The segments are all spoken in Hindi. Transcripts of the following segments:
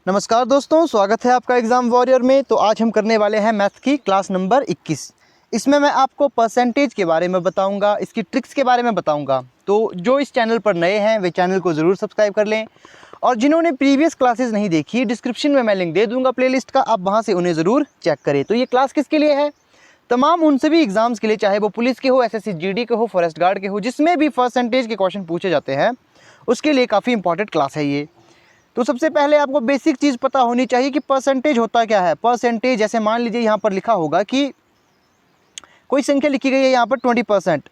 नमस्कार दोस्तों, स्वागत है आपका एग्ज़ाम वॉरियर में। तो आज हम करने वाले हैं मैथ की क्लास नंबर 21। इसमें मैं आपको परसेंटेज के बारे में बताऊंगा, इसकी ट्रिक्स के बारे में बताऊंगा। तो जो इस चैनल पर नए हैं वे चैनल को ज़रूर सब्सक्राइब कर लें, और जिन्होंने प्रीवियस क्लासेस नहीं देखी, डिस्क्रिप्शन में मैं लिंक दे दूँगा प्लेलिस्ट का, आप वहाँ से उन्हें ज़रूर चेक करें। तो ये क्लास किसके लिए है? तमाम उन सभी एग्ज़ाम्स के लिए, चाहे वो पुलिस के हो, SSC GD के हो, फॉरेस्ट गार्ड के हो, जिसमें भी परसेंटेज के क्वेश्चन पूछे जाते हैं, उसके लिए काफ़ी इंपॉर्टेंट क्लास है ये। तो सबसे पहले आपको बेसिक चीज़ पता होनी चाहिए कि परसेंटेज होता क्या है। परसेंटेज, जैसे मान लीजिए यहाँ पर लिखा होगा कि कोई संख्या लिखी गई है यहाँ पर 20%,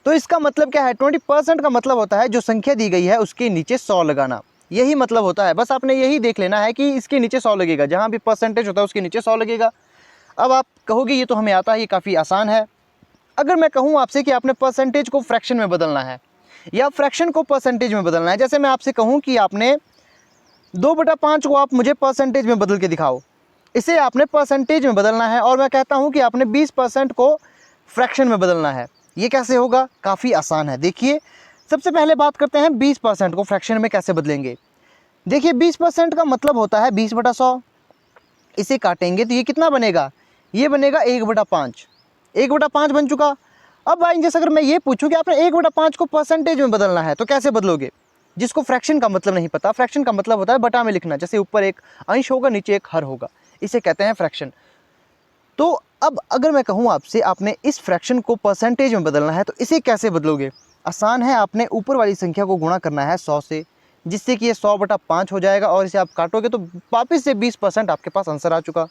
तो इसका मतलब क्या है? 20% का मतलब होता है जो संख्या दी गई है उसके नीचे 100 लगाना, यही मतलब होता है। बस आपने यही देख लेना है कि इसके नीचे 100 लगेगा, जहाँ भी परसेंटेज होता है उसके नीचे 100 लगेगा। अब आप कहोगे ये तो हमें आता है, ये काफ़ी आसान है। अगर मैं कहूँ आपसे कि आपने परसेंटेज को फ्रैक्शन में बदलना है या फ्रैक्शन को परसेंटेज में बदलना है, जैसे मैं आपसे कहूँ कि आपने 2/5 को आप मुझे परसेंटेज में बदल के दिखाओ, इसे आपने परसेंटेज में बदलना है। और मैं कहता हूं कि आपने 20% को फ्रैक्शन में बदलना है, ये कैसे होगा? काफ़ी आसान है। देखिए, सबसे पहले बात करते हैं 20% को फ्रैक्शन में कैसे बदलेंगे। देखिए, 20% का मतलब होता है 20/100। इसे काटेंगे तो ये कितना बनेगा? ये बनेगा 1/5। 1/5 बन चुका। अब भाई जैसे अगर मैं ये पूछूं कि आपने 1/5 को परसेंटेज में बदलना है तो कैसे बदलोगे? जिसको फ्रैक्शन का मतलब नहीं पता, फ्रैक्शन का मतलब होता है बटा में लिखना, जैसे ऊपर एक अंश होगा नीचे एक हर होगा, इसे कहते हैं फ्रैक्शन। तो अब अगर मैं कहूँ आपसे आपने इस फ्रैक्शन को परसेंटेज में बदलना है तो इसे कैसे बदलोगे? आसान है, आपने ऊपर वाली संख्या को गुणा करना है 100 से, जिससे कि ये 100/5 हो जाएगा, और इसे आप काटोगे तो वापस से 20% आपके पास आंसर आ चुका।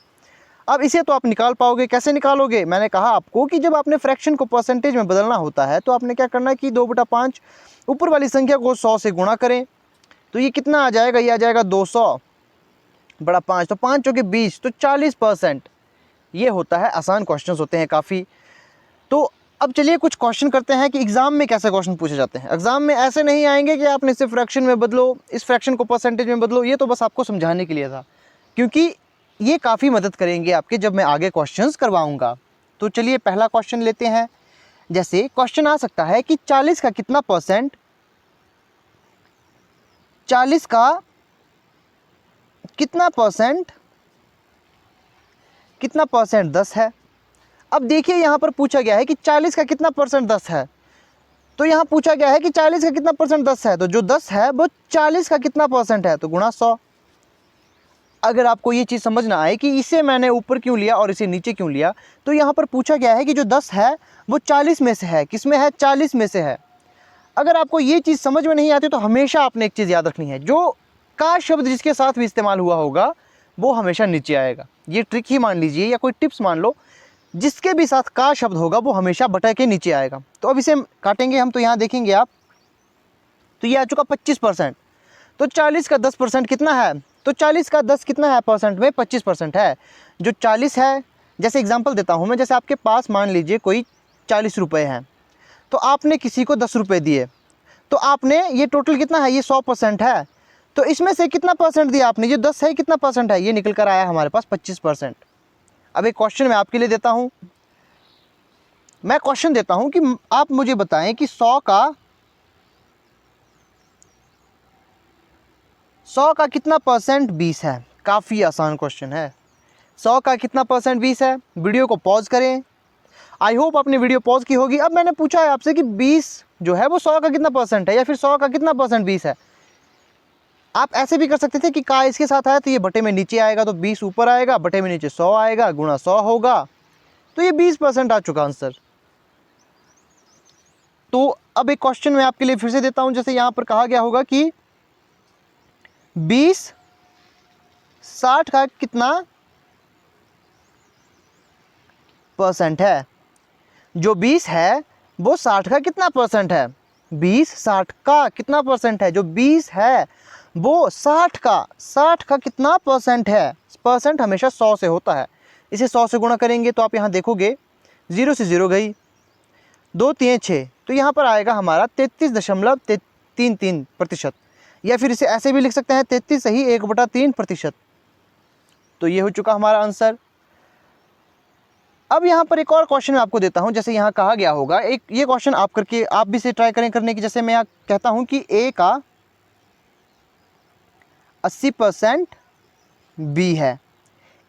अब इसे तो आप निकाल पाओगे, कैसे निकालोगे? मैंने कहा आपको कि जब आपने फ्रैक्शन को परसेंटेज में बदलना होता है तो आपने क्या करना है कि 2/5 ऊपर वाली संख्या को 100 से गुणा करें, तो ये कितना आ जाएगा? ये आ जाएगा 200/5, तो 5 चौके 20, तो 40%। ये होता है, आसान क्वेश्चंस होते हैं काफ़ी। तो अब चलिए कुछ क्वेश्चन करते हैं कि एग्जाम में कैसे क्वेश्चन पूछे जाते हैं। एग्जाम में ऐसे नहीं आएंगे कि आपने इसे फ्रैक्शन में बदलो, इस फ्रैक्शन को परसेंटेज में बदलो, ये तो बस आपको समझाने के लिए था, क्योंकि ये काफ़ी मदद करेंगे आपके जब मैं आगे क्वेश्चंस करवाऊंगा। तो चलिए पहला क्वेश्चन लेते हैं। जैसे क्वेश्चन आ सकता है कि 40 का कितना परसेंट, 40 का कितना परसेंट 10 है। अब देखिए यहाँ पर पूछा गया है कि 40 का कितना परसेंट 10 है, तो यहाँ पूछा गया है कि 40 का कितना परसेंट 10 है, तो जो 10 है वो 40 का कितना परसेंट है, तो गुणा 100। अगर आपको ये चीज़ समझ ना आए कि इसे मैंने ऊपर क्यों लिया और इसे नीचे क्यों लिया, तो यहाँ पर पूछा गया है कि जो 10 है वो 40 में से है। किस में है? 40 में से है। अगर आपको ये चीज़ समझ में नहीं आती तो हमेशा आपने एक चीज़ याद रखनी है, जो का शब्द जिसके साथ भी इस्तेमाल हुआ होगा वो हमेशा नीचे आएगा। ये ट्रिक ही मान लीजिए या कोई टिप्स मान लो, जिसके भी साथ का शब्द होगा वो हमेशा बटा के नीचे आएगा। तो अब इसे काटेंगे हम, तो यहाँ देखेंगे आप, तो ये आ चुका 25%। तो 40 का 10% कितना है? तो 40 का 10 कितना है परसेंट में? 25% है। जो 40 है, जैसे एग्जांपल देता हूँ मैं, जैसे आपके पास मान लीजिए कोई 40 रुपये हैं, तो आपने किसी को 10 रुपये दिए, तो आपने ये टोटल कितना है? ये 100% है। तो इसमें से कितना परसेंट दिया आपने? ये 10 है, कितना परसेंट है? ये निकल कर आया हमारे पास 25%। अब एक क्वेश्चन मैं आपके लिए देता हूँ। मैं क्वेश्चन देता हूँ कि आप मुझे बताएं कि 100 का कितना परसेंट 20 है। काफ़ी आसान क्वेश्चन है। 100 का कितना परसेंट 20 है? वीडियो को पॉज करें। आई होप आपने वीडियो पॉज की होगी। अब मैंने पूछा है आपसे कि 20 जो है वो 100 का कितना परसेंट है, या फिर 100 का कितना परसेंट 20 है। आप ऐसे भी कर सकते थे कि का इसके साथ आया तो ये बटे में नीचे आएगा, तो 20 ऊपर आएगा, बटे में नीचे 100 आएगा, गुणा 100 होगा, तो ये 20% आ चुका आंसर। तो अब एक क्वेश्चन मैं आपके लिए फिर से देता हूं। जैसे यहां पर कहा गया होगा कि 20 60 का कितना परसेंट है। जो 20 है वो 60 का कितना परसेंट है? 20 60 का कितना परसेंट है? जो 20 है वो 60 का कितना परसेंट है? परसेंट हमेशा 100 से होता है। इसे 100 से गुणा करेंगे तो आप यहाँ देखोगे 0 से 0 गई, 2 3 6, तो यहाँ पर आएगा हमारा 33.33%। या फिर इसे ऐसे भी लिख सकते हैं 33 सही 1/3%। तो ये हो चुका हमारा आंसर। अब यहाँ पर एक और क्वेश्चन मैं आपको देता हूँ। जैसे यहाँ कहा गया होगा, एक ये क्वेश्चन आप करके आप भी इसे ट्राई करें करने की। जैसे मैं यहाँ कहता हूँ कि A का 80% बी है,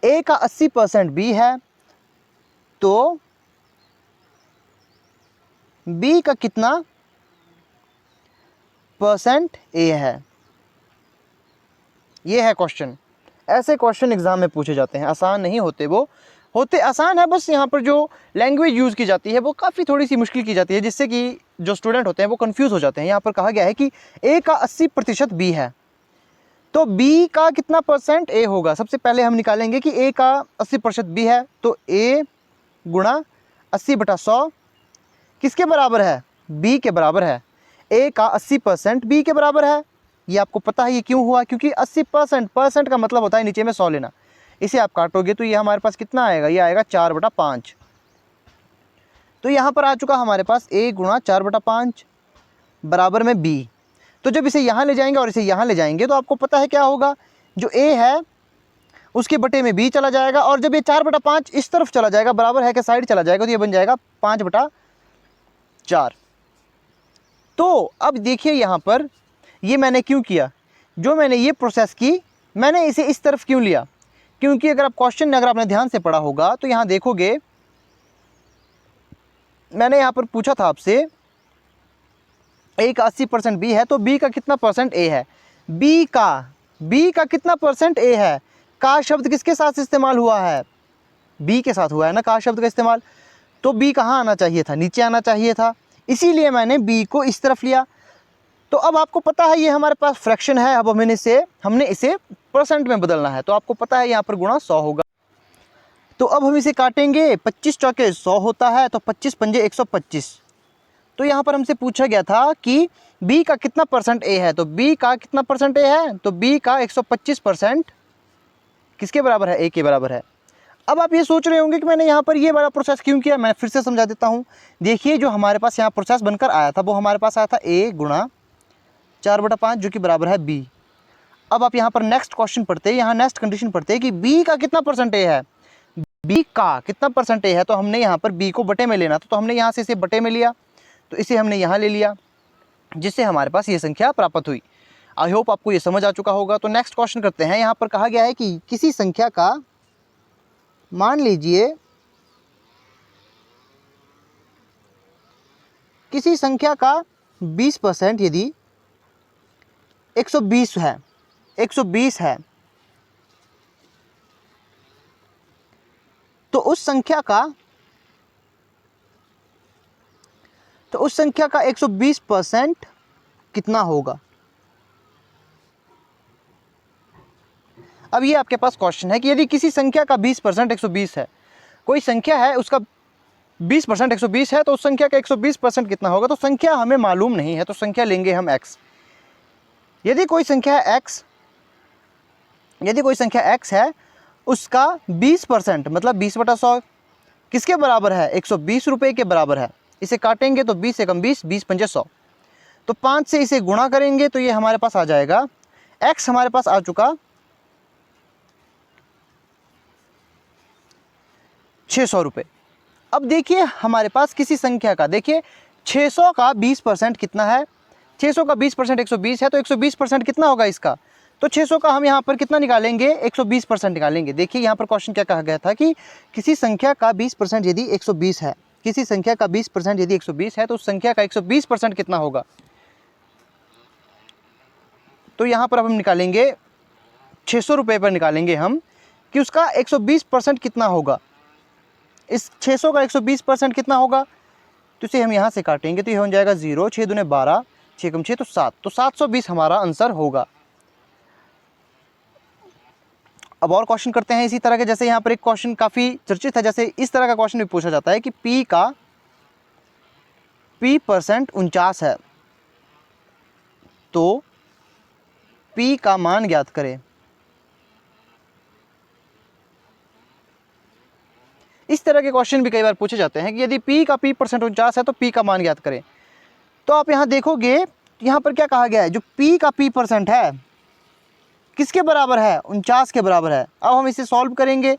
ए का 80% बी है, तो बी का कितना परसेंट ए है। ये है क्वेश्चन। ऐसे क्वेश्चन एग्जाम में पूछे जाते हैं, आसान नहीं होते, वो होते आसान है, बस यहाँ पर जो लैंग्वेज यूज़ की जाती है वो काफ़ी थोड़ी सी मुश्किल की जाती है, जिससे कि जो स्टूडेंट होते हैं वो कंफ्यूज हो जाते हैं। यहाँ पर कहा गया है कि ए का 80% बी है, तो बी का कितना परसेंट ए होगा। सबसे पहले हम निकालेंगे कि ए का 80% बी है, तो ए गुणा 80/100 किसके बराबर है, बी के बराबर है। ए का 80% बी के बराबर है, ये आपको पता है ये क्यों हुआ, क्योंकि 80% परसेंट का मतलब होता है नीचे में 100 लेना। इसे आप काटोगे तो ये हमारे पास कितना आएगा, ये आएगा 4/5। तो यहाँ पर आ चुका हमारे पास a गुणा 4/5 बराबर में b। तो जब इसे यहाँ ले जाएंगे और इसे यहाँ ले जाएंगे तो आपको पता है क्या होगा, जो a है उसके बटे में b चला जाएगा, और जब ये 4/5 इस तरफ चला जाएगा, बराबर है कि साइड चला जाएगा, तो ये बन जाएगा 5/4। तो अब देखिए यहाँ पर ये मैंने क्यों किया, जो मैंने ये प्रोसेस की, मैंने इसे इस तरफ क्यों लिया, क्योंकि अगर आप क्वेश्चन अगर आपने ध्यान से पढ़ा होगा तो यहाँ देखोगे मैंने यहाँ पर पूछा था आपसे ए का 80% बी है, तो बी का कितना परसेंट ए है। बी का कितना परसेंट ए है, का शब्द किसके साथ इस्तेमाल हुआ है, बी के साथ हुआ है ना का शब्द का इस्तेमाल। तो बी कहाँ आना चाहिए था, नीचे आना चाहिए था, इसीलिए मैंने बी को इस तरफ लिया। तो अब आपको पता है ये हमारे पास फ्रैक्शन है, अब हमने इसे परसेंट में बदलना है, तो आपको पता है यहाँ पर गुणा 100 होगा। तो अब हम इसे काटेंगे, 25 चौके 100 होता है, तो 25 पंजे 125। तो यहाँ पर हमसे पूछा गया था कि b का कितना परसेंट a है, तो b का कितना परसेंट a है, तो b का 125% किसके बराबर है, a के बराबर है। अब आप ये सोच रहे होंगे कि मैंने यहाँ पर ये वाला प्रोसेस क्यों किया, मैं फिर से समझा देता हूँ। देखिए जो हमारे पास यहाँ प्रोसेस बनकर आया था वो हमारे पास आया था a गुणा 4/5 जो कि बराबर है b। अब आप यहाँ पर नेक्स्ट क्वेश्चन पढ़ते हैं, यहाँ नेक्स्ट कंडीशन पढ़ते हैं कि b का कितना परसेंट a है, b का कितना परसेंट a है, तो हमने यहाँ पर b को बटे में लेना था, तो हमने यहाँ से इसे बटे में लिया, तो इसे हमने यहाँ ले लिया, जिससे हमारे पास ये संख्या प्राप्त हुई। आई होप आपको ये समझ आ चुका होगा। तो नेक्स्ट क्वेश्चन करते हैं। यहाँ पर कहा गया है कि किसी संख्या का, मान लीजिए किसी संख्या का 20% यदि 120 है, 120 है, तो उस संख्या का 120% कितना होगा। अब ये आपके पास क्वेश्चन है कि यदि किसी संख्या का 20% 120 है, कोई संख्या है उसका 20% 120 है, तो उस संख्या का 120% कितना होगा। तो संख्या हमें मालूम नहीं है, तो संख्या लेंगे हम x। यदि कोई संख्या x है, उसका 20% मतलब 20/100 किसके बराबर है, 120 रुपये के बराबर है। इसे काटेंगे तो 20 एकम 20, 20 पंजे 100, तो 5 से इसे गुणा करेंगे तो ये हमारे पास आ जाएगा, x हमारे पास आ चुका 600 रुपये। अब देखिए हमारे पास किसी संख्या का, देखिए 600 का 20% कितना है, 600 का 20% 120 है, तो 120% कितना होगा इसका। तो 600 का हम यहाँ पर कितना निकालेंगे, 120% निकालेंगे। देखिए यहाँ पर क्वेश्चन क्या कहा गया था कि किसी संख्या का 20% यदि 120 है, किसी संख्या का 20% यदि 120 है, तो उस संख्या का 120% कितना होगा। तो यहाँ पर अब हम निकालेंगे 600 रुपये पर निकालेंगे हम कि उसका 120% कितना होगा। इस 600 का 120% कितना होगा, तो इसे हम यहाँ से काटेंगे तो ये हो जाएगा 0, 6 दूने 12, 6 कम 6 तो 7, तो 720 हमारा आंसर होगा। अब और क्वेश्चन करते हैं इसी तरह के, जैसे यहाँ पर एक क्वेश्चन काफ़ी चर्चित है, जैसे इस तरह का क्वेश्चन भी पूछा जाता है कि p का p% 49 है, तो p का मान ज्ञात करें। इस तरह के क्वेश्चन भी कई बार पूछे जाते हैं कि यदि p का p% 49 है तो p का मान ज्ञात करें। तो आप यहाँ देखोगे यहाँ पर क्या कहा गया है, जो p का p% है किसके बराबर है, 49 के बराबर है। अब हम इसे सॉल्व करेंगे,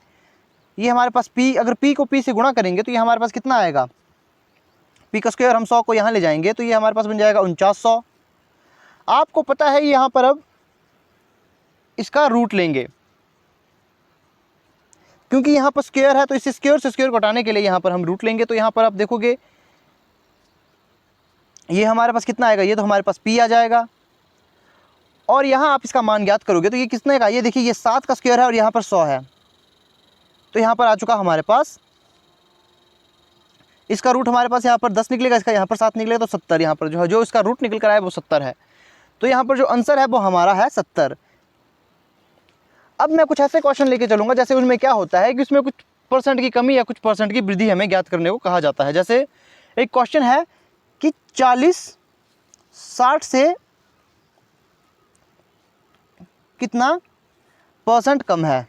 ये हमारे पास p, अगर p को p से गुणा करेंगे तो ये हमारे पास कितना आएगा, p का स्क्वायर, हम 100 को यहाँ ले जाएंगे तो ये हमारे पास बन जाएगा 4900। आपको पता है यहाँ पर अब इसका रूट लेंगे, क्योंकि यहाँ पर स्क्वायर है तो इस स्क्वायर से स्क्वायर को हटाने के लिए यहाँ पर हम रूट लेंगे। तो यहाँ पर आप देखोगे ये हमारे पास कितना आएगा, ये तो हमारे पास p आ जाएगा। और यहाँ आप इसका मान ज्ञात करोगे तो ये कितने का, ये देखिए ये 7 का स्क्वायर है और यहाँ पर 100 है। तो यहाँ पर आ चुका हमारे पास, इसका रूट हमारे पास यहाँ पर 10 निकलेगा, इसका यहाँ पर 7 निकलेगा, तो 70 यहाँ पर जो है, जो इसका रूट निकल कर आया वो 70 है। तो यहाँ पर जो आंसर है वो हमारा है 70। अब मैं कुछ ऐसे क्वेश्चन लेके चलूँगा जैसे उनमें क्या होता है कि उसमें कुछ परसेंट की कमी या कुछ परसेंट की वृद्धि हमें ज्ञात करने को कहा जाता है। जैसे एक क्वेश्चन है कि 40 60 से कितना परसेंट कम है।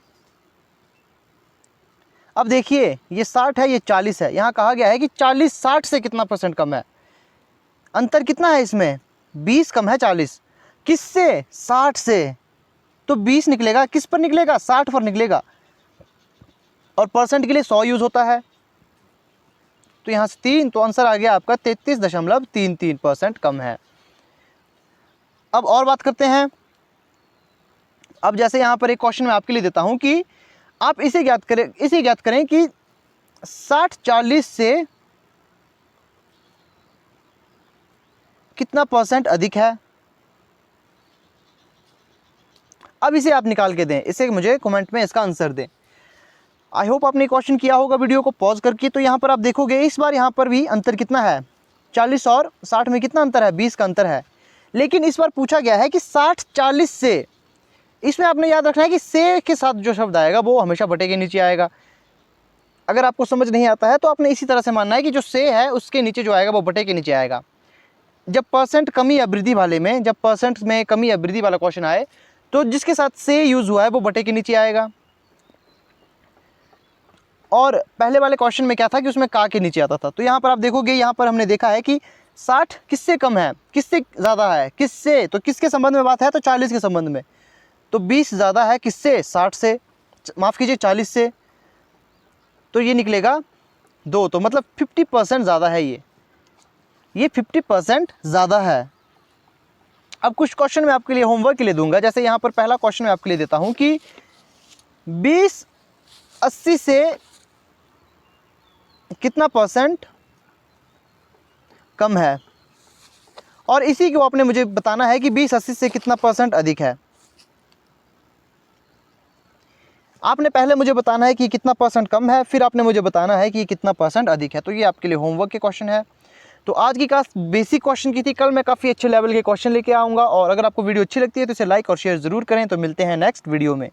अब देखिए ये 60 है, ये 40 है, यहाँ कहा गया है कि 40 60 से कितना परसेंट कम है। अंतर कितना है इसमें, 20 कम है 40। किससे, 60 से। तो 20 निकलेगा, किस पर निकलेगा, 60 पर निकलेगा। और परसेंट के लिए 100 यूज़ होता है। तो यहाँ से 3, तो आंसर आ गया आपका 33.33% कम है। अब और बात करते हैं। अब जैसे यहाँ पर एक क्वेश्चन मैं आपके लिए देता हूँ कि आप इसे ज्ञात करें कि 60 40 से कितना परसेंट अधिक है। अब इसे आप निकाल के दें, इसे मुझे कमेंट में इसका आंसर दें। आई होप आपने क्वेश्चन किया होगा वीडियो को पॉज करके। तो यहाँ पर आप देखोगे इस बार यहाँ पर भी अंतर कितना है, 40 और 60 में कितना अंतर है, 20 का अंतर है। लेकिन इस बार पूछा गया है कि 60 40 से। इसमें आपने याद रखना है कि से के साथ जो शब्द आएगा वो हमेशा बटे के नीचे आएगा। अगर आपको समझ नहीं आता है तो आपने इसी तरह से मानना है कि जो से है उसके नीचे जो आएगा वो बटे के नीचे आएगा। जब परसेंट कमी या वृद्धि वाले में, जब परसेंट में कमी या वृद्धि वाला क्वेश्चन आए तो जिसके साथ से यूज़ हुआ है वो बटे के नीचे आएगा। और पहले वाले क्वेश्चन में क्या था कि उसमें का के नीचे आता था। तो यहाँ पर आप देखोगे, यहाँ पर हमने देखा है कि 60 किससे कम है, किससे ज़्यादा है, किससे, तो किसके संबंध में बात है, तो 40 के संबंध में। तो 20 ज़्यादा है किससे, 60 से, माफ़ कीजिए 40 से। तो ये निकलेगा 2, तो मतलब 50% ज़्यादा है ये 50% ज़्यादा है। अब कुछ क्वेश्चन मैं आपके लिए होमवर्क के लिए दूंगा। जैसे यहाँ पर पहला क्वेश्चन मैं आपके लिए देता हूँ कि 20 80 से कितना परसेंट कम है, और इसी को आपने मुझे बताना है कि 20 80 से कितना परसेंट अधिक है। आपने पहले मुझे बताना है कि कितना परसेंट कम है, फिर आपने मुझे बताना है कि कितना परसेंट अधिक है। तो ये आपके लिए होमवर्क के क्वेश्चन है। तो आज की क्लास बेसिक क्वेश्चन की थी, कल मैं काफ़ी अच्छे लेवल के क्वेश्चन लेके आऊँगा। और अगर आपको वीडियो अच्छी लगती है तो इसे लाइक और शेयर ज़रूर करें। तो मिलते हैं नेक्स्ट वीडियो में।